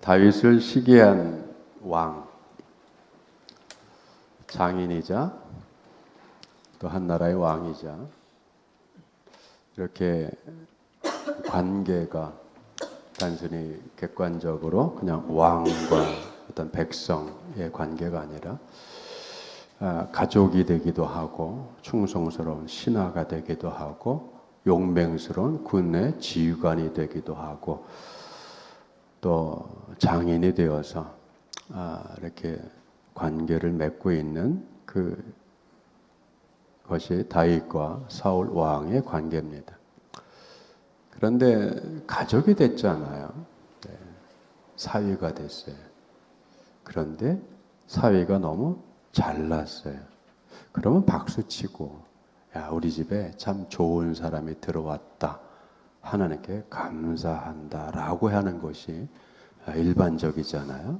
다윗을 시기한 왕, 장인이자 또 한 나라의 왕이자 이렇게 관계가 단순히 객관적으로 그냥 왕과 어떤 백성의 관계가 아니라 가족이 되기도 하고 충성스러운 신하가 되기도 하고 용맹스러운 군의 지휘관이 되기도 하고 또 장인이 되어서 이렇게 관계를 맺고 있는 그것이 다윗과 사울 왕의 관계입니다. 그런데 가족이 됐잖아요. 사위가 됐어요. 그런데 사위가 너무 잘났어요. 그러면 박수치고 야, 우리 집에 참 좋은 사람이 들어왔다. 하나님께 감사한다라고 하는 것이 일반적이잖아요.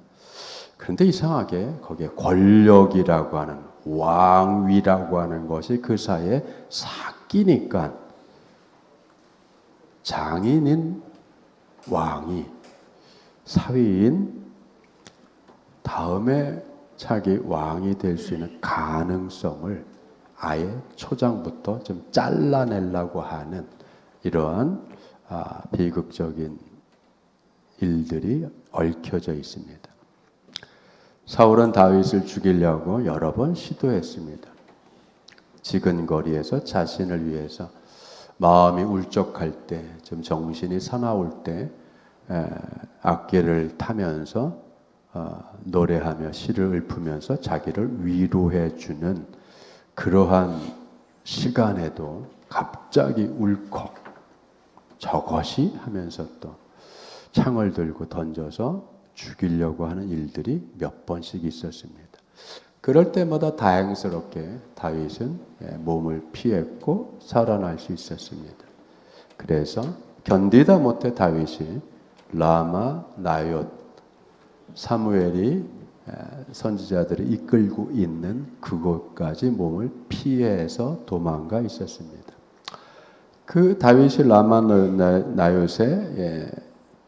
그런데 이상하게 거기에 권력이라고 하는 왕위라고 하는 것이 그 사이에 섞이니까 장인인 왕이 사위인 다음에 자기 왕이 될 수 있는 가능성을 아예 초장부터 좀 잘라내려고 하는 이러한 비극적인 일들이 얽혀져 있습니다. 사울은 다윗을 죽이려고 여러 번 시도했습니다. 지근거리에서 자신을 위해서 마음이 울적할 때, 좀 정신이 사나울 때 악기를 타면서 노래하며 시를 읊으면서 자기를 위로해 주는 그러한 시간에도 갑자기 울컥 저것이 하면서 또 창을 들고 던져서 죽이려고 하는 일들이 몇 번씩 있었습니다. 그럴 때마다 다행스럽게 다윗은 몸을 피했고 살아날 수 있었습니다. 그래서 견디다 못해 다윗이 라마 나옳 사무엘이 선지자들을 이끌고 있는 그곳까지 몸을 피해서 도망가 있었습니다. 그 다윗이 라마 나옳에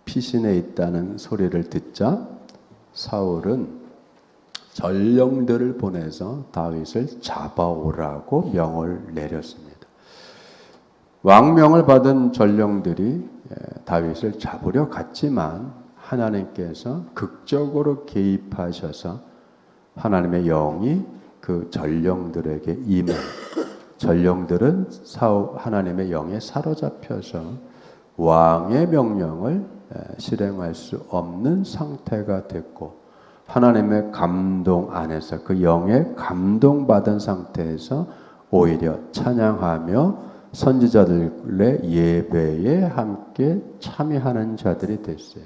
피신해 있다는 소리를 듣자 사울은 전령들을 보내서 다윗을 잡아오라고 명을 내렸습니다. 왕명을 받은 전령들이 다윗을 잡으려 갔지만 하나님께서 극적으로 개입하셔서 하나님의 영이 그 전령들에게 임해 전령들은 하나님의 영에 사로잡혀서 왕의 명령을 실행할 수 없는 상태가 됐고 하나님의 감동 안에서 그 영에 감동받은 상태에서 오히려 찬양하며 선지자들의 예배에 함께 참여하는 자들이 됐어요.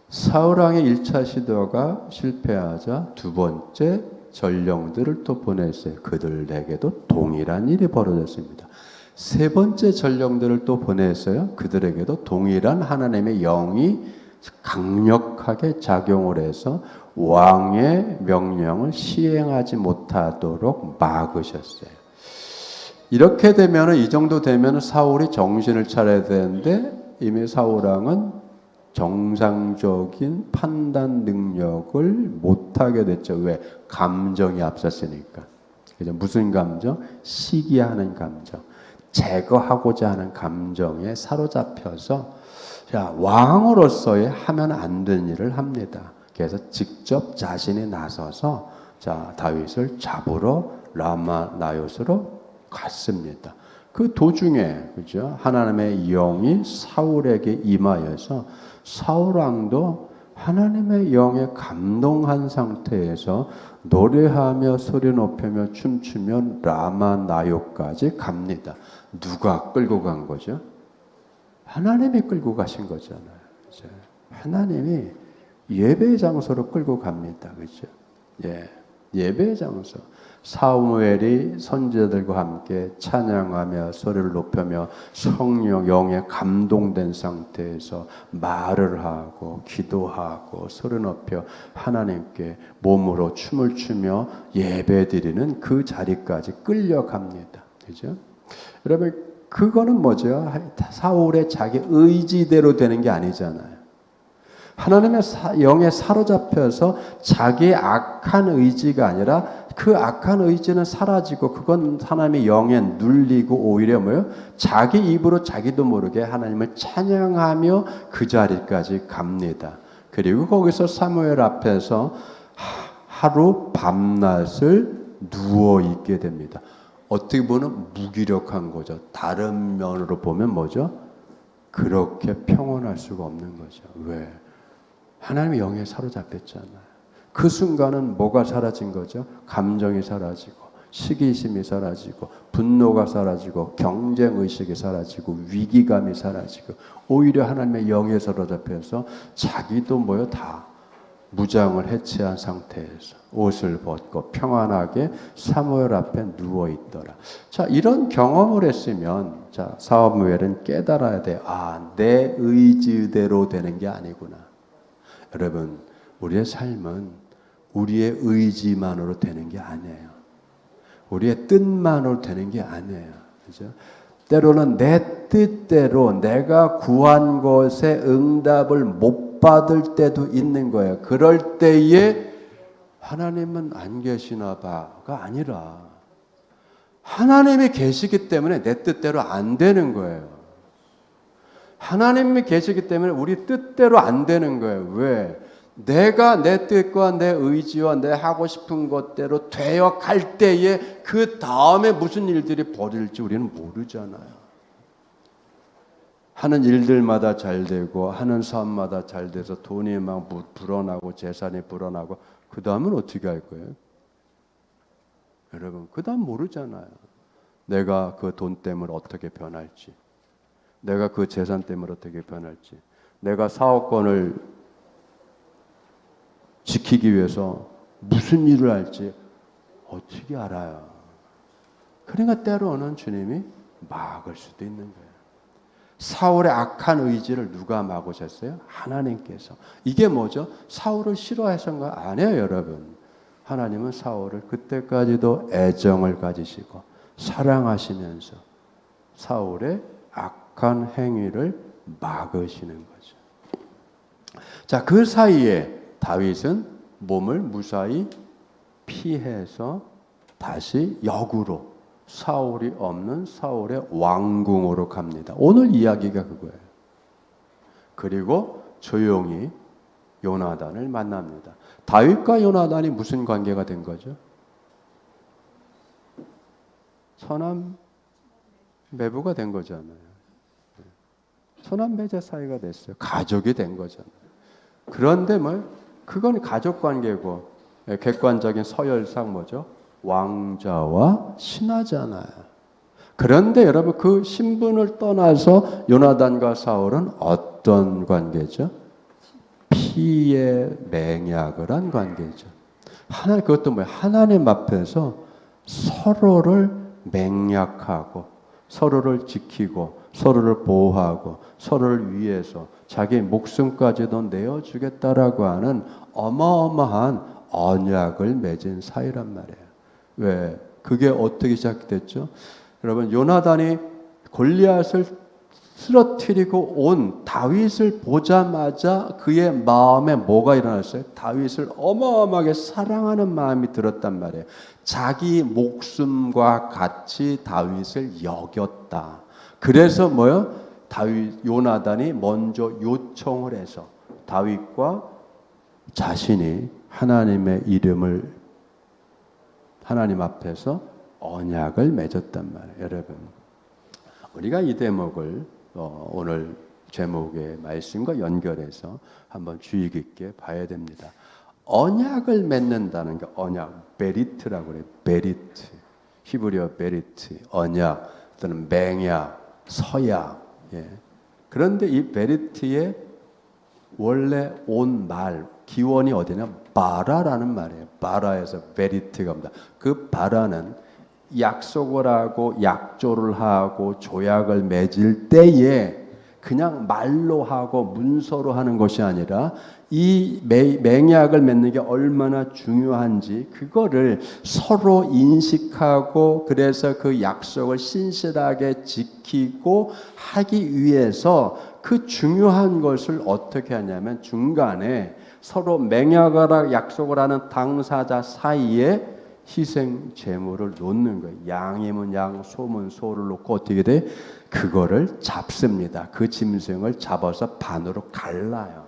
사울왕의 1차 시도가 실패하자 두 번째 전령들을 또 보냈어요. 그들에게도 동일한 일이 벌어졌습니다. 세 번째 전령들을 또 보냈어요. 그들에게도 동일한 하나님의 영이 강력하게 작용을 해서 왕의 명령을 시행하지 못하도록 막으셨어요. 이렇게 되면 이 정도 되면 사울이 정신을 차려야 되는데 이미 사울왕은 정상적인 판단 능력을 못하게 됐죠. 왜? 감정이 앞섰으니까. 그죠? 무슨 감정? 시기하는 감정. 제거하고자 하는 감정에 사로잡혀서 왕으로서의 하면 안 되는 일을 합니다. 그래서 직접 자신이 나서서 다윗을 잡으러 라마 나옳으로 갔습니다. 그 도중에 그죠? 하나님의 영이 사울에게 임하여서 사울 왕도 하나님의 영에 감동한 상태에서 노래하며 소리 높이며 춤추며 라마 나옳까지 갑니다. 누가 끌고 간 거죠? 하나님이 끌고 가신 거잖아요. 그죠? 하나님이 예배 장소로 끌고 갑니다. 그죠? 예배 장소. 사무엘이 선지자들과 함께 찬양하며 소리를 높이며 성령 영에 감동된 상태에서 말을 하고 기도하고 소리 높여 하나님께 몸으로 춤을 추며 예배드리는 그 자리까지 끌려갑니다. 그죠? 여러분 그거는 뭐죠? 사울의 자기 의지대로 되는 게 아니잖아요. 하나님의 영에 사로잡혀서 자기의 악한 의지가 아니라 그 악한 의지는 사라지고 그건 하나님의 영에 눌리고 오히려 뭐요? 자기 입으로 자기도 모르게 하나님을 찬양하며 그 자리까지 갑니다. 그리고 거기서 사무엘 앞에서 하루 밤낮을 누워 있게 됩니다. 어떻게 보면 무기력한 거죠. 다른 면으로 보면 뭐죠? 그렇게 평온할 수가 없는 거죠. 왜? 하나님의 영에 사로잡혔잖아요. 그 순간은 뭐가 사라진 거죠? 감정이 사라지고 시기심이 사라지고 분노가 사라지고 경쟁의식이 사라지고 위기감이 사라지고 오히려 하나님의 영에 사로잡혀서 자기도 뭐요? 다 무장을 해체한 상태에서 옷을 벗고 평안하게 사무엘 앞에 누워 있더라. 자, 이런 경험을 했으면 자, 사무엘은 깨달아야 돼. 아, 내 의지대로 되는 게 아니구나. 여러분, 우리의 삶은 우리의 의지만으로 되는 게 아니에요. 우리의 뜻만으로 되는 게 아니에요. 그죠? 때로는 내 뜻대로 내가 구한 것에 응답을 못 받을 때도 있는 거예요. 그럴 때에 하나님은 안 계시나 봐가 아니라 하나님이 계시기 때문에 내 뜻대로 안 되는 거예요. 하나님이 계시기 때문에 우리 뜻대로 안 되는 거예요. 왜? 내가 내 뜻과 내 의지와 내 하고 싶은 것대로 되어 갈 때에 그 다음에 무슨 일들이 벌어질지 우리는 모르잖아요. 하는 일들마다 잘 되고 하는 사업마다 잘 돼서 돈이 막 불어나고 재산이 불어나고 그 다음은 어떻게 할 거예요? 여러분, 그 다음 모르잖아요. 내가 그 돈 때문에 어떻게 변할지, 내가 그 재산 때문에 어떻게 변할지, 내가 사업권을 지키기 위해서 무슨 일을 할지 어떻게 알아요? 그러니까 때로는 주님이 막을 수도 있는 거예요. 사울의 악한 의지를 누가 막으셨어요? 하나님께서. 이게 뭐죠? 사울을 싫어하신 거 아니에요, 여러분. 하나님은 사울을 그때까지도 애정을 가지시고 사랑하시면서 사울의 악한 행위를 막으시는 거죠. 자, 그 사이에 다윗은 몸을 무사히 피해서 다시 역으로 사울이 없는 사울의 왕궁으로 갑니다. 오늘 이야기가 그거예요. 그리고 조용히 요나단을 만납니다. 다윗과 요나단이 무슨 관계가 된 거죠? 선남 매부가 된 거잖아요. 선남 매제 사이가 됐어요. 가족이 된 거잖아요. 그런데 그건 가족 관계고 객관적인 서열상 뭐죠? 왕자와 신하잖아요. 그런데 여러분 그 신분을 떠나서 요나단과 사울은 어떤 관계죠? 피의 맹약을 한 관계죠. 그것도 하나님 앞에서 서로를 맹약하고 서로를 지키고 서로를 보호하고 서로를 위해서 자기 목숨까지도 내어주겠다라고 하는 어마어마한 언약을 맺은 사이란 말이에요. 왜? 그게 어떻게 시작됐죠? 여러분, 요나단이 골리앗을 쓰러뜨리고 온 다윗을 보자마자 그의 마음에 뭐가 일어났어요? 다윗을 어마어마하게 사랑하는 마음이 들었단 말이에요. 자기 목숨과 같이 다윗을 여겼다. 그래서 요나단이 먼저 요청을 해서 다윗과 자신이 하나님의 이름을 하나님 앞에서 언약을 맺었단 말이에요. 여러분, 우리가 이 대목을 오늘 제목의 말씀과 연결해서 한번 주의 깊게 봐야 됩니다. 언약을 맺는다는 게 언약, 베리트라고 그래요. 베리트, 히브리어 베리트, 언약 또는 맹약, 서약. 예. 그런데 이 베리트의 원래 온 말, 기원이 어디냐? 바라라는 말이에요. 바라에서 베리트가 옵니다. 그 바라는 약속을 하고 약조를 하고 조약을 맺을 때에 그냥 말로 하고 문서로 하는 것이 아니라 이 맹약을 맺는 게 얼마나 중요한지 그거를 서로 인식하고 그래서 그 약속을 신실하게 지키고 하기 위해서 그 중요한 것을 어떻게 하냐면 중간에 서로 맹약을 약속을 하는 당사자 사이에 희생 제물을 놓는 거예요. 양이면 양, 소면 소를 놓고 어떻게 돼? 그거를 잡습니다. 그 짐승을 잡아서 반으로 갈라요.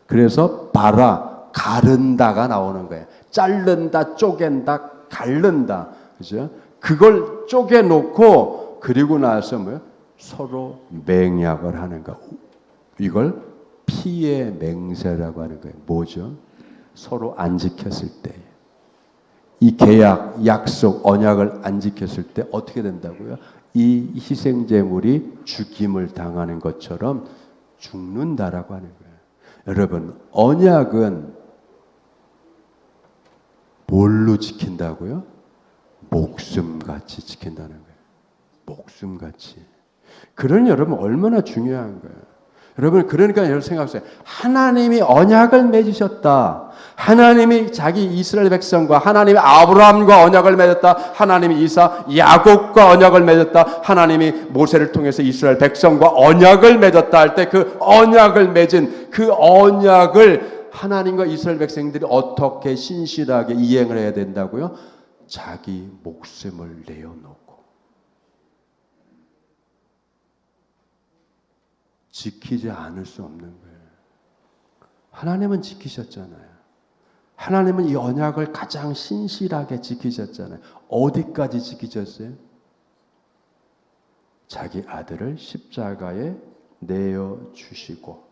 그래서 바라, 가른다가 나오는 거예요. 자른다, 쪼갠다, 가른다. 그죠? 그걸 쪼개놓고 그리고 나서 뭐요? 서로 맹약을 하는 거. 이걸 피의 맹세라고 하는 거예요. 뭐죠? 서로 안 지켰을 때. 이 계약, 약속, 언약을 안 지켰을 때 어떻게 된다고요? 이 희생제물이 죽임을 당하는 것처럼 죽는다라고 하는 거예요. 여러분, 언약은 뭘로 지킨다고요? 목숨같이 지킨다는 거예요. 목숨같이. 그러니 여러분 얼마나 중요한 거예요. 여러분 그러니까 여러분 생각하세요. 하나님이 언약을 맺으셨다. 하나님이 자기 이스라엘 백성과 하나님이 아브라함과 언약을 맺었다. 하나님이 이사 야곱과 언약을 맺었다. 하나님이 모세를 통해서 이스라엘 백성과 언약을 맺었다 할 때 그 언약을 맺은 그 언약을 하나님과 이스라엘 백성들이 어떻게 신실하게 이행을 해야 된다고요? 자기 목숨을 내어놓고 지키지 않을 수 없는 거예요. 하나님은 지키셨잖아요. 하나님은 이 언약을 가장 신실하게 지키셨잖아요. 어디까지 지키셨어요? 자기 아들을 십자가에 내어주시고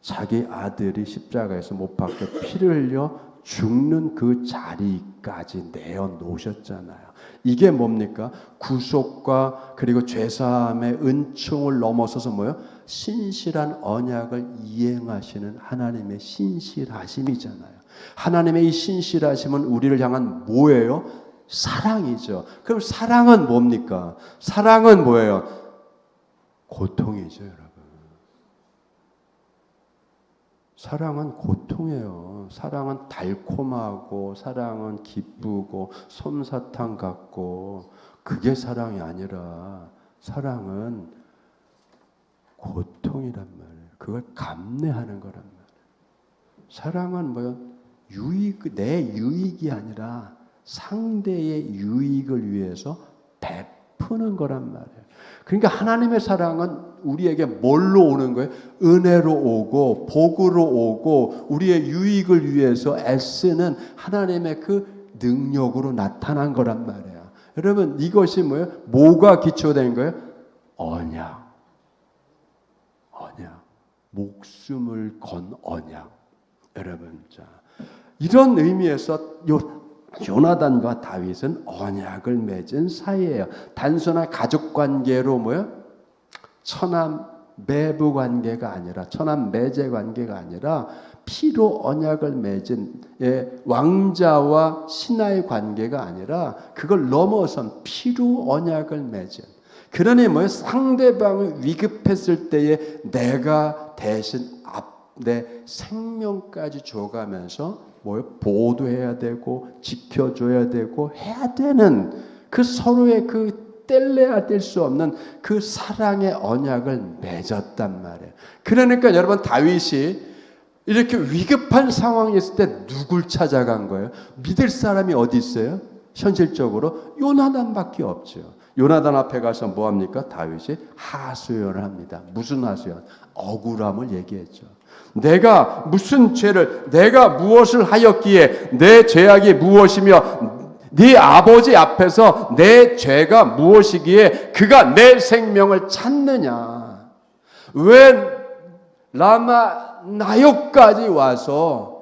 자기 아들이 십자가에서 못 박혀 피를 흘려 죽는 그 자리까지 내어놓으셨잖아요. 이게 뭡니까? 구속과 그리고 죄사함의 은총을 넘어서서 뭐예요? 신실한 언약을 이행하시는 하나님의 신실하심이잖아요. 하나님의 이 신실하심은 우리를 향한 뭐예요? 사랑이죠. 그럼 사랑은 뭡니까? 사랑은 뭐예요? 고통이죠, 여러분. 사랑은 고통이에요. 사랑은 달콤하고 사랑은 기쁘고 솜사탕 같고 그게 사랑이 아니라 사랑은 고통이란 말이에요. 그걸 감내하는 거란 말이에요. 사랑은 뭐요? 내 유익이 아니라 상대의 유익을 위해서 베푸는 거란 말이에요. 그러니까 하나님의 사랑은 우리에게 뭘로 오는 거예요? 은혜로 오고 복으로 오고 우리의 유익을 위해서 애쓰는 하나님의 그 능력으로 나타난 거란 말이에요. 여러분 이것이 뭐예요? 뭐가 기초된 거예요? 언약. 목숨을 건 언약. 여러분 자 이런 의미에서 요나단과 다윗은 언약을 맺은 사이예요. 단순한 가족 관계로 뭐요? 처남 매부 관계가 아니라 처남 매제 관계가 아니라 피로 언약을 맺은 왕자와 신하의 관계가 아니라 그걸 넘어선 피로 언약을 맺은 그러니 뭐예요? 상대방을 위급했을 때에 내가 대신 내 생명까지 줘가면서 뭐예요? 보호해야 되고 지켜줘야 되고 해야 되는 그 서로의 그 뗄래야 뗄 수 없는 그 사랑의 언약을 맺었단 말이에요. 그러니까 여러분 다윗이 이렇게 위급한 상황이 있을 때 누굴 찾아간 거예요? 믿을 사람이 어디 있어요? 현실적으로 요나단밖에 없죠. 요나단 앞에 가서 뭐합니까? 다윗이 하소연을 합니다. 무슨 하소연? 억울함을 얘기했죠. 내가 무슨 죄를 내가 무엇을 하였기에 내 죄악이 무엇이며 네 아버지 앞에서 내 죄가 무엇이기에 그가 내 생명을 찾느냐. 왜 라마 나역까지 와서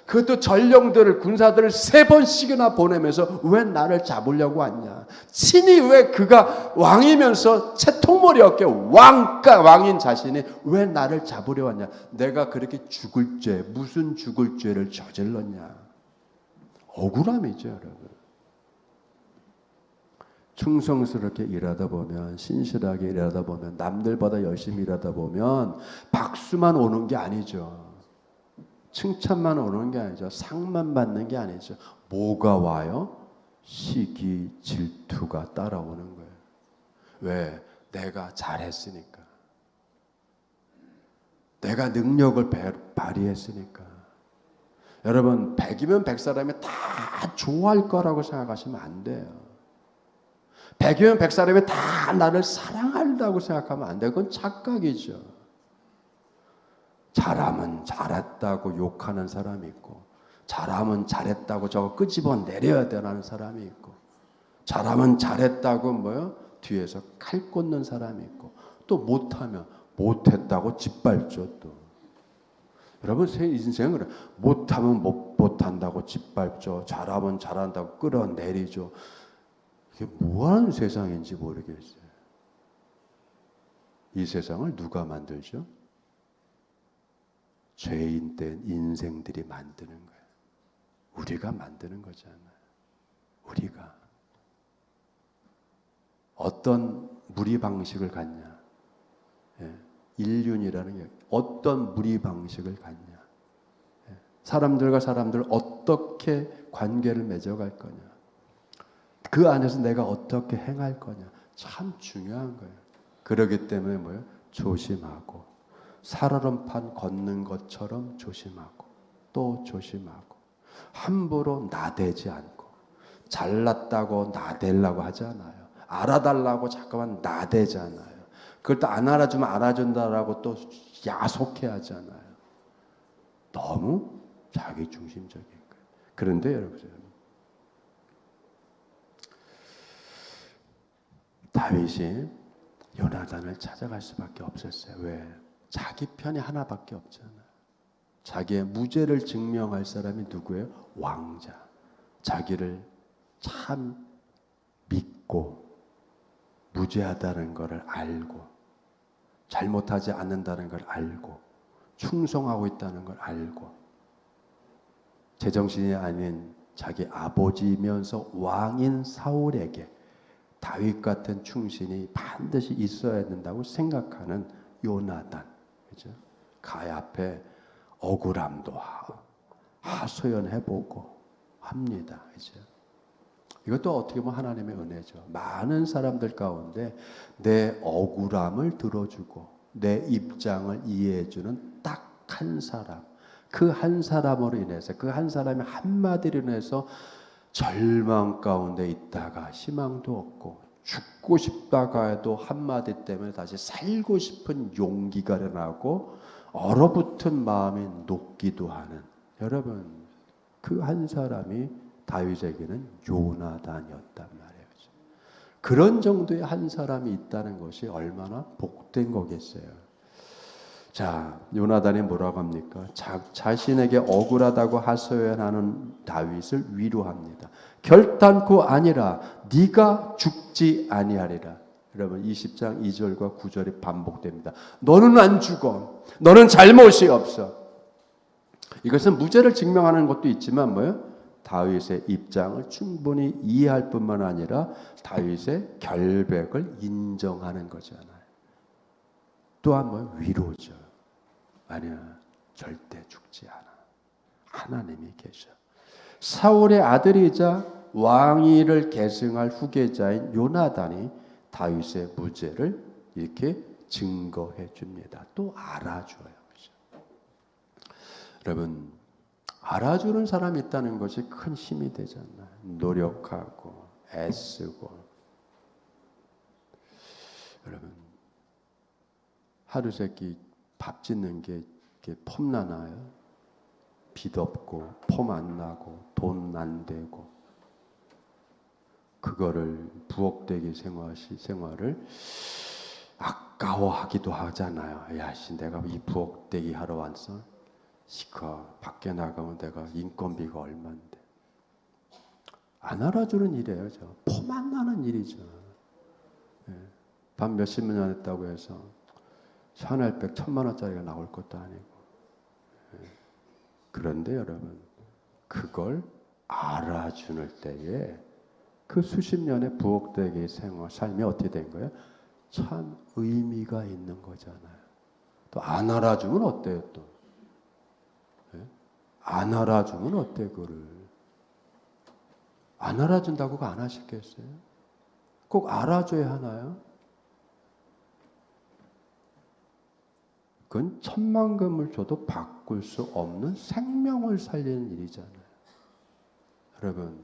그것도 전령들을 군사들을 3번씩이나 보내면서 왜 나를 잡으려고 왔냐. 친히 왜 그가 왕이면서 채통머리 어깨 왕인 자신이 왜 나를 잡으려 왔냐. 내가 그렇게 죽을 죄 무슨 죽을 죄를 저질렀냐. 억울함이죠 여러분. 충성스럽게 일하다 보면, 신실하게 일하다 보면, 남들보다 열심히 일하다 보면 박수만 오는 게 아니죠. 칭찬만 오는 게 아니죠. 상만 받는 게 아니죠. 뭐가 와요? 시기, 질투가 따라오는 거예요. 왜? 내가 잘했으니까. 내가 능력을 발휘했으니까. 여러분, 100이면 100 사람이 다 좋아할 거라고 생각하시면 안 돼요. 100이면 100 사람이 다 나를 사랑한다고 생각하면 안 돼요. 그건 착각이죠. 잘하면 잘했다고 욕하는 사람이 있고, 잘하면 잘했다고 저거 끄집어 내려야 되는 사람이 있고, 잘하면 잘했다고 뭐요? 뒤에서 칼 꽂는 사람이 있고, 또 못하면 못했다고 짓밟죠. 또 여러분 제 인생은 그래. 못하면 못한다고 짓밟죠. 잘하면 잘한다고 끌어내리죠. 이게 뭐하는 세상인지 모르겠어요. 이 세상을 누가 만들죠? 죄인된 인생들이 만드는 거예요. 우리가 만드는 거잖아요. 우리가 어떤 무리 방식을 갖냐? 예. 인륜이라는 게 어떤 무리 방식을 갖냐? 예. 사람들과 사람들 어떻게 관계를 맺어갈 거냐? 그 안에서 내가 어떻게 행할 거냐? 참 중요한 거예요. 그러기 때문에 뭐예요? 조심하고 살얼음판 걷는 것처럼 조심하고 또 조심하고 함부로 나대지 않고 잘났다고 나대려고 하지 않아요. 알아달라고 자꾸만 나대잖아요. 그걸 또 안 알아주면 알아준다라고 또 야속해 하잖아요. 너무 자기중심적인 거예요. 그런데 여러분, 다윗이 요나단을 찾아갈 수밖에 없었어요. 왜? 자기 편이 하나밖에 없잖아요. 자기의 무죄를 증명할 사람이 누구예요? 왕자. 자기를 참 믿고 무죄하다는 것을 알고 잘못하지 않는다는 걸 알고 충성하고 있다는 걸 알고 제정신이 아닌 자기 아버지면서 왕인 사울에게 다윗 같은 충신이 반드시 있어야 된다고 생각하는 요나단, 그죠? 가야 앞에 억울함도 하소연해보고 합니다, 그죠? 이것도 어떻게 보면 하나님의 은혜죠. 많은 사람들 가운데 내 억울함을 들어주고 내 입장을 이해해주는 딱 한 사람, 그 한 사람으로 인해서 그 한 사람의 한마디로 인해서 절망 가운데 있다가 희망도 없고 죽고 싶다가 해도 한마디 때문에 다시 살고 싶은 용기가 일어나고 얼어붙은 마음이 녹기도 하는 여러분, 그 한 사람이 다윗에게는 요나단이었단 말이에요. 그런 정도의 한 사람이 있다는 것이 얼마나 복된 거겠어요. 자, 요나단이 뭐라고 합니까? 자신에게 억울하다고 하소연하는 다윗을 위로합니다. 결단코 아니라 네가 죽지 아니하리라. 여러분 20장 2절과 9절이 반복됩니다. 너는 안 죽어. 너는 잘못이 없어. 이것은 무죄를 증명하는 것도 있지만 뭐예요? 다윗의 입장을 충분히 이해할 뿐만 아니라 다윗의 결백을 인정하는 거잖아요. 또한 뭐 위로죠. 아니야, 절대 죽지 않아. 하나님이 계셔. 사울의 아들이자 왕위를 계승할 후계자인 요나단이 다윗의 무죄를 이렇게 증거해 줍니다. 또 알아줘요. 여러분, 알아주는 사람이 있다는 것이 큰 힘이 되잖아요. 노력하고 애쓰고. 여러분, 하루세끼 밥 짓는 게 폼나나요? 빚 없고 폼 안 나고 돈 안 되고 그거를 부엌대기 생활을 아까워하기도 하잖아요. 야씨, 내가 이 부엌대기 하러 왔어? 시커 밖에 나가면 내가 인건비가 얼마인데. 안 알아주는 일이에요. 폼 안 나는 일이죠. 밥 몇십만 원 했다고 해서 샤넬백 1,000만 원짜리가 나올 것도 아니고. 그런데 여러분, 그걸 알아주는 때에 그 수십 년의 부엌대기 생활, 삶이 어떻게 된 거예요? 참 의미가 있는 거잖아요. 또 안 알아주면 어때요 또? 네? 안 알아주면 어때 그거를? 안 알아준다고 안 하시겠어요? 꼭 알아줘야 하나요? 그건 천만금을 줘도 바꿀 수 없는 생명을 살리는 일이잖아요. 여러분,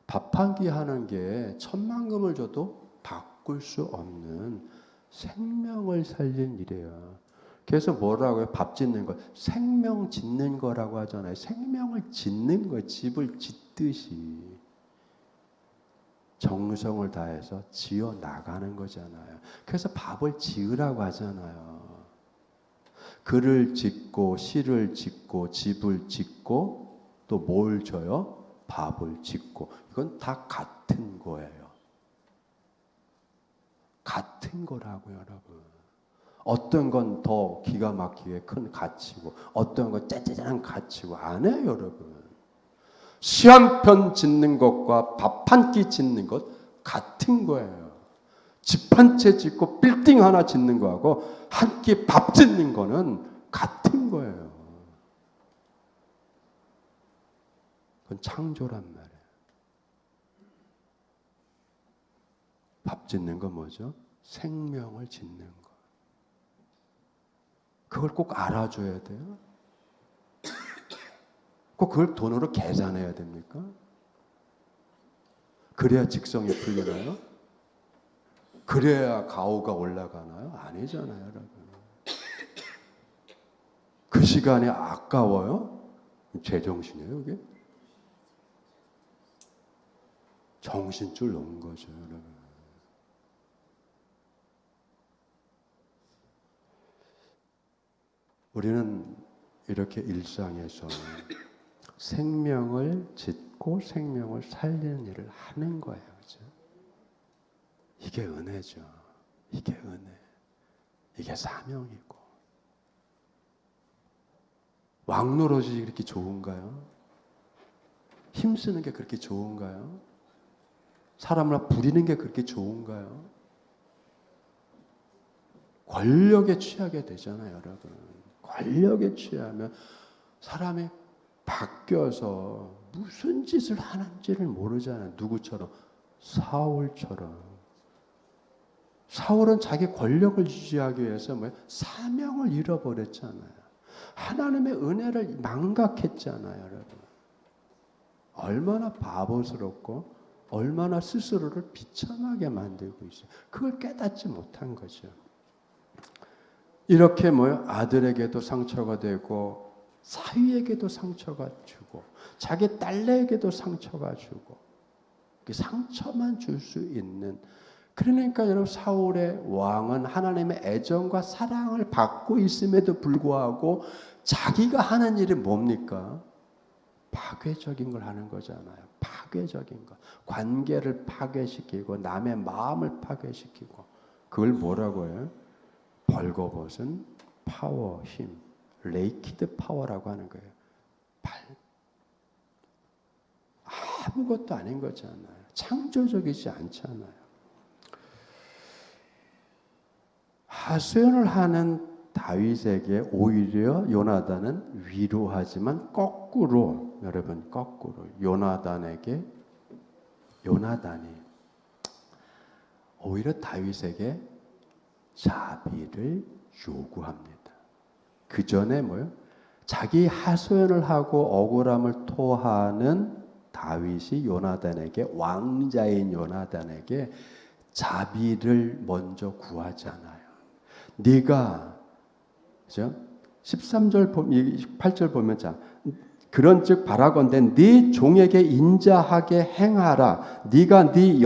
밥 한 끼 하는 게 천만금을 줘도 바꿀 수 없는 생명을 살리는 일이에요. 그래서 뭐라고요? 밥 짓는 거. 생명 짓는 거라고 하잖아요. 생명을 짓는 거, 집을 짓듯이 정성을 다해서 지어 나가는 거잖아요. 그래서 밥을 지으라고 하잖아요. 글을 짓고 시를 짓고 집을 짓고 또 뭘 줘요? 밥을 짓고. 이건 다 같은 거예요. 같은 거라고요, 여러분. 어떤 건 더 기가 막히게 큰 가치고 어떤 건 짠짠한 가치고 안 해요, 여러분. 시 한 편 짓는 것과 밥 한 끼 짓는 것 같은 거예요. 집 한 채 짓고 빌딩 하나 짓는 거하고 한 끼 밥 짓는 거는 같은 거예요. 그건 창조란 말이에요. 밥 짓는 건 뭐죠? 생명을 짓는 거. 그걸 꼭 알아줘야 돼요. 꼭 그걸 돈으로 계산해야 됩니까? 그래야 직성이 풀리나요? 그래야 가오가 올라가나요? 아니잖아요, 여러분. 그 시간이 아까워요? 제정신이에요, 이게? 정신줄 놓은 거죠, 여러분. 우리는 이렇게 일상에서 생명을 짓고 생명을 살리는 일을 하는 거예요. 그렇죠? 이게 은혜죠. 이게 은혜. 이게 사명이고. 왕노릇이 그렇게 좋은가요? 힘쓰는 게 그렇게 좋은가요? 사람을 부리는 게 그렇게 좋은가요? 권력에 취하게 되잖아요, 여러분. 권력에 취하면 사람이 바뀌어서 무슨 짓을 하는지를 모르잖아요. 누구처럼? 사울처럼. 사울은 자기 권력을 유지하기 위해서 사명을 잃어버렸잖아요. 하나님의 은혜를 망각했잖아요, 여러분. 얼마나 바보스럽고 얼마나 스스로를 비참하게 만들고 있어요. 그걸 깨닫지 못한 거죠. 이렇게 아들에게도 상처가 되고 사위에게도 상처가 주고 자기 딸에게도 상처가 주고 상처만 줄 수 있는. 그러니까 여러분, 사울의 왕은 하나님의 애정과 사랑을 받고 있음에도 불구하고 자기가 하는 일이 뭡니까? 파괴적인 걸 하는 거잖아요. 파괴적인 거. 관계를 파괴시키고 남의 마음을 파괴시키고. 그걸 뭐라고 해요? 벌거벗은 파워, 힘, 레이키드 파워라고 하는 거예요. 아무것도 아닌 거잖아요. 창조적이지 않잖아요. 하소연을 하는 다윗에게 오히려 요나단은 위로하지만 거꾸로, 여러분, 거꾸로 요나단이 오히려 다윗에게 자비를 요구합니다. 그 전에 자기 하소연을 하고 억울함을 토하는 다윗이 요나단에게, 왕자인 요나단에게 자비를 먼저 구하잖아요. 네가, 그죠? 13절, 8절 보면, 자, 그런즉 바라건대 네 종에게 인자하게 행하라. 네가 네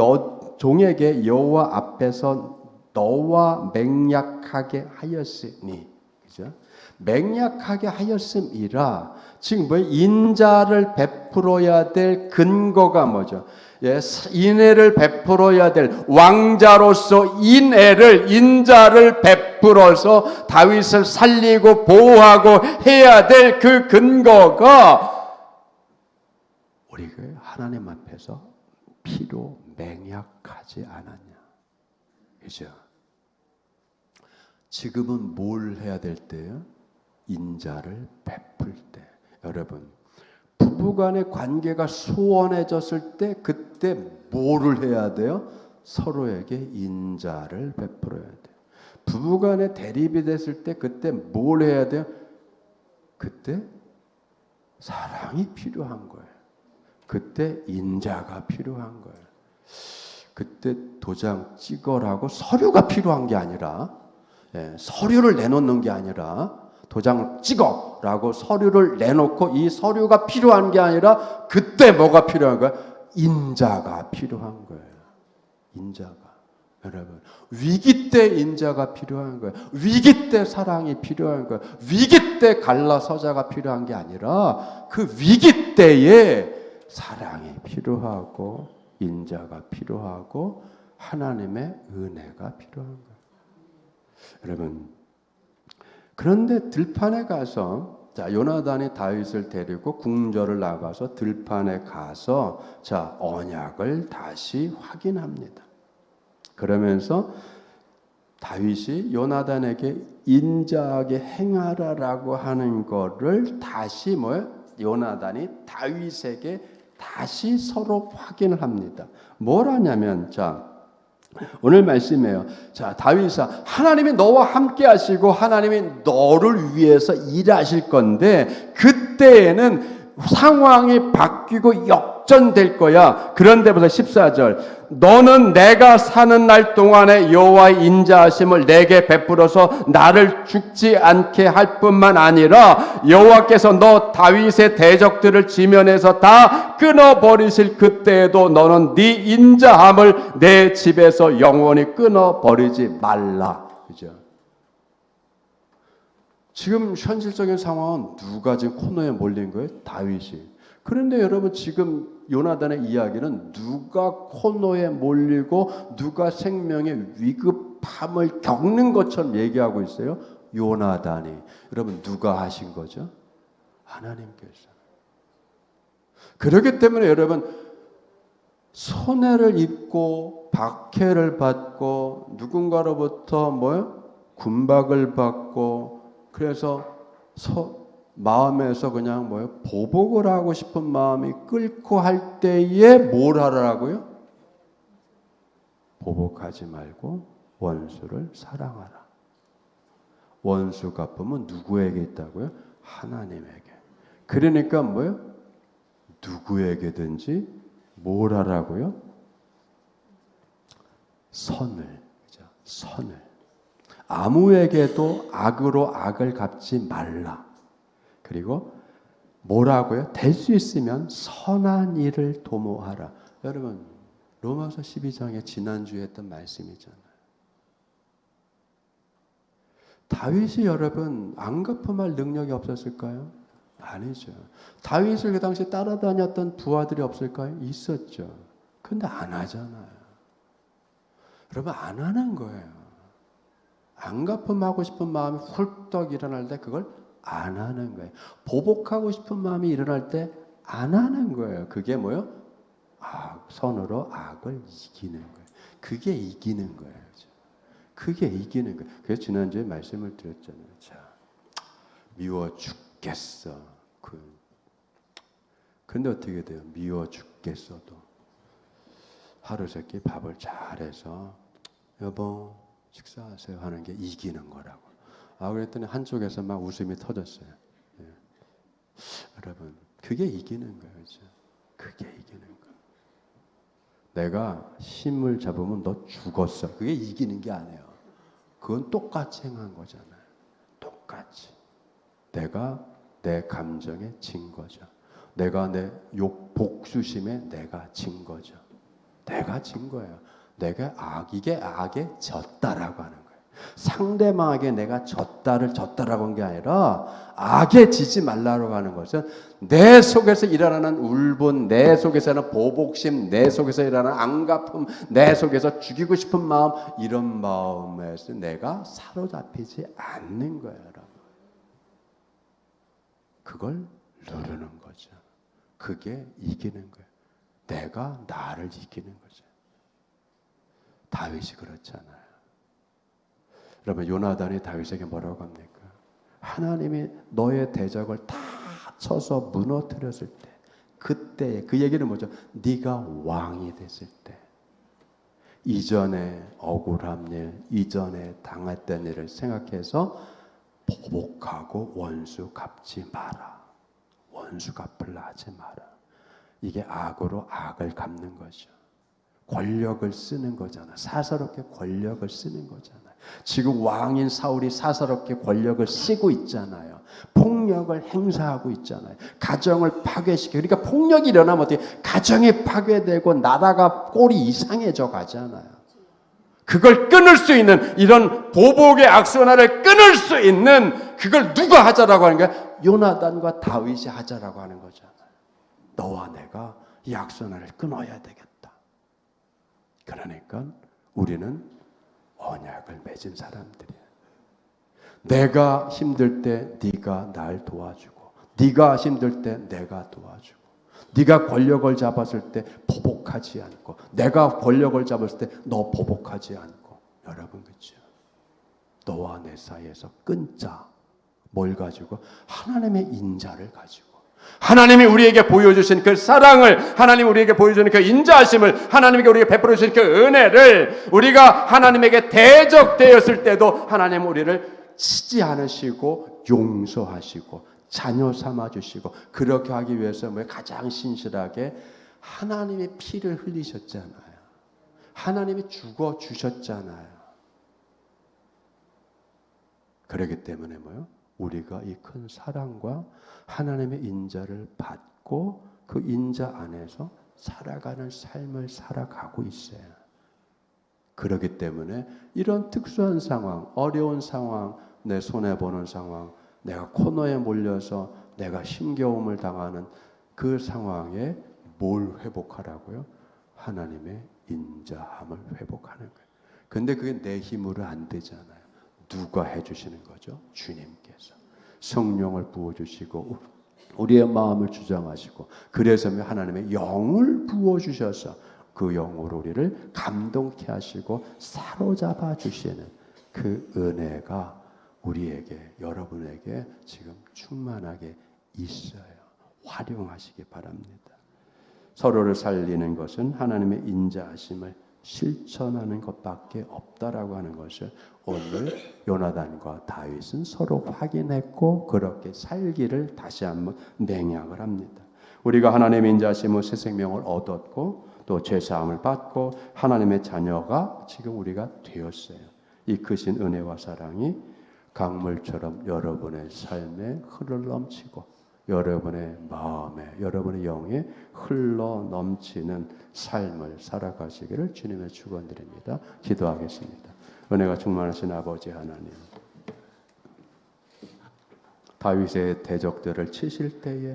종에게 여호와 앞에서 너와 맹약하게 하였으니, 그죠? 맹약하게 하였음이라. 지금 인자를 베풀어야 될 근거가 뭐죠? 예, 인애를 베풀어야 될 왕자로서 인자를 베풀어서 다윗을 살리고 보호하고 해야 될 그 근거가 우리가 하나님 앞에서 피로 맹약하지 않았냐. 그죠? 지금은 뭘 해야 될 때요? 인자를 베풀 때. 여러분, 부부간의 관계가 소원해졌을 때 그때 뭐를 해야 돼요? 서로에게 인자를 베풀어야 돼요. 부부간에 대립이 됐을 때 그때 뭘 해야 돼요? 그때 사랑이 필요한 거예요. 그때 인자가 필요한 거예요. 그때 도장 찍어라고 서류가 필요한 게 아니라, 서류를 내놓는 게 아니라 도장을 찍어라고 서류를 내놓고 이 서류가 필요한 게 아니라 그때 뭐가 필요한 거야? 인자가 필요한 거예요. 인자가. 여러분, 위기 때 인자가 필요한 거예요. 위기 때 사랑이 필요한 거예요. 위기 때 갈라서자가 필요한 게 아니라 그 위기 때에 사랑이 필요하고 인자가 필요하고 하나님의 은혜가 필요한 거예요. 여러분, 그런데 들판에 가서 요나단이 다윗을 데리고 궁전을 나가서 들판에 가서 언약을 다시 확인합니다. 그러면서 다윗이 요나단에게 인자하게 행하라라고 하는 거를 다시 요나단이 다윗에게 다시 서로 확인을 합니다. 뭘 하냐면 오늘 말씀이에요. 다윗아, 하나님이 너와 함께 하시고 하나님이 너를 위해서 일하실 건데 그때에는 상황이 바뀌고 역전될 거야. 그런데 보세요. 14절. 너는 내가 사는 날 동안에 여호와의 인자하심을 내게 베풀어서 나를 죽지 않게 할 뿐만 아니라 여호와께서 너 다윗의 대적들을 지면에서 다 끊어버리실 그때에도 너는 네 인자함을 내 집에서 영원히 끊어버리지 말라. 그죠? 지금 현실적인 상황은 누가 지금 코너에 몰린 거예요? 다윗이. 그런데 여러분, 지금 요나단의 이야기는 누가 코너에 몰리고 누가 생명의 위급함을 겪는 것처럼 얘기하고 있어요. 요나단이. 여러분, 누가 하신 거죠? 하나님께서. 그렇기 때문에 여러분, 손해를 입고 박해를 받고 누군가로부터 군박을 받고 그래서 마음에서 그냥 보복을 하고 싶은 마음이 끓고 할 때에 뭘 하라고요? 보복하지 말고 원수를 사랑하라. 원수 갚음은 누구에게 있다고요? 하나님에게. 그러니까 누구에게든지 뭘 하라고요? 선을. 그죠? 선을. 아무에게도 악으로 악을 갚지 말라. 그리고 뭐라고요? 될 수 있으면 선한 일을 도모하라. 여러분, 로마서 12장에 지난주에 했던 말씀이잖아요. 다윗이 여러분 안 갚음할 능력이 없었을까요? 아니죠. 다윗을 그 당시 따라다녔던 부하들이 없을까요? 있었죠. 근데 안 하잖아요. 여러분, 안 하는 거예요. 안 갚음하고 싶은 마음이 훌떡 일어날 때 그걸 안 하는 거예요. 보복하고 싶은 마음이 일어날 때 안 하는 거예요. 그게 선으로 악을 이기는 거예요. 그게 이기는 거예요. 그게 이기는 거예요. 그래서 지난주에 말씀을 드렸잖아요. 미워 죽겠어. 근데 어떻게 돼요? 미워 죽겠어도 하루 세끼 밥을 잘해서 여보 식사하세요 하는 게 이기는 거라고. 그랬더니 한쪽에서 막 웃음이 터졌어요. 여러분, 그게 이기는 거예요. 그렇죠? 그게 이기는 거예요. 내가 힘을 잡으면 너 죽었어. 그게 이기는 게 아니에요. 그건 똑같이 행한 거잖아요. 똑같이. 내가 내 감정에 진 거죠. 내가 내 복수심에 내가 진 거죠. 내가 진 거예요. 이게 악에 졌다라고 하는 거예요. 상대방에게 내가 졌다라고 한 게 아니라 악에 지지 말라고 하는 것은 내 속에서 일어나는 울분, 내 속에서 일어나는 보복심, 내 속에서 일어나는 안갚음, 내 속에서 죽이고 싶은 마음, 이런 마음에서 내가 사로잡히지 않는 거예요. 여러분. 그걸 누르는 거죠. 그게 이기는 거예요. 내가 나를 이기는 거죠. 다윗이 그렇잖아요. 여러분 요나단이 다윗에게 뭐라고 합니까? 하나님이 너의 대적을 다 쳐서 무너뜨렸을 때, 그때 그 얘기는 뭐죠? 네가 왕이 됐을 때, 이전에 억울한 일, 이전에 당했던 일을 생각해서 보복하고 원수 갚지 마라. 원수 갚으려 하지 마라. 이게 악으로 악을 갚는 거죠. 권력을 쓰는 거잖아. 사사롭게 권력을 쓰는 거잖아요. 지금 왕인 사울이 사사롭게 권력을 쓰고 있잖아요. 폭력을 행사하고 있잖아요. 가정을 파괴시켜. 그러니까 폭력이 일어나면 어떻게 가정이 파괴되고 나라가 꼴이 이상해져 가잖아요. 그걸 끊을 수 있는 이런 보복의 악순환을 끊을 수 있는 그걸 누가 하자라고 하는 거야? 요나단과 다윗이 하자라고 하는 거잖아요. 너와 내가 이 악순환을 끊어야 되겠다. 그러니까 우리는 언약을 맺은 사람들이에요. 내가 힘들 때 네가 날 도와주고, 네가 힘들 때 내가 도와주고, 네가 권력을 잡았을 때 보복하지 않고, 내가 권력을 잡았을 때 너 보복하지 않고. 여러분 그렇죠? 너와 내 사이에서 끊자. 뭘 가지고? 하나님의 인자를 가지고. 하나님이 우리에게 보여주신 그 사랑을, 하나님이 우리에게 보여주는 그 인자하심을, 하나님께 우리에게 베풀어 주신 그 은혜를, 우리가 하나님에게 대적되었을 때도 하나님 우리를 치지 않으시고 용서하시고 자녀 삼아주시고, 그렇게 하기 위해서 가장 신실하게 하나님의 피를 흘리셨잖아요. 하나님이 죽어주셨잖아요. 그렇기 때문에 뭐요? 우리가 이 큰 사랑과 하나님의 인자를 받고 그 인자 안에서 살아가는 삶을 살아가고 있어요. 그렇기 때문에 이런 특수한 상황, 어려운 상황, 내 손해보는 상황, 내가 코너에 몰려서 내가 힘겨움을 당하는 그 상황에 뭘 회복하라고요? 하나님의 인자함을 회복하는 거예요. 근데 그게 내 힘으로 안 되잖아요. 누가 해주시는 거죠? 주님께서. 성령을 부어주시고 우리의 마음을 주장하시고, 그래서 하나님의 영을 부어주셔서 그 영으로 우리를 감동케 하시고 사로잡아 주시는 그 은혜가 우리에게, 여러분에게 지금 충만하게 있어요. 활용하시기 바랍니다. 서로를 살리는 것은 하나님의 인자하심을 실천하는 것밖에 없다라고 하는 것을 오늘 요나단과 다윗은 서로 확인했고 그렇게 살기를 다시 한번 맹약을 합니다. 우리가 하나님의 인자하심으로 새 생명을 얻었고 또 죄사함을 받고 하나님의 자녀가 지금 우리가 되었어요. 이 크신 은혜와 사랑이 강물처럼 여러분의 삶에 흘러넘치고 여러분의 마음에, 여러분의 영에 흘러 넘치는 삶을 살아가시기를 주님의 축원드립니다. 기도하겠습니다. 은혜가 충만하신 아버지 하나님, 다윗의 대적들을 치실 때에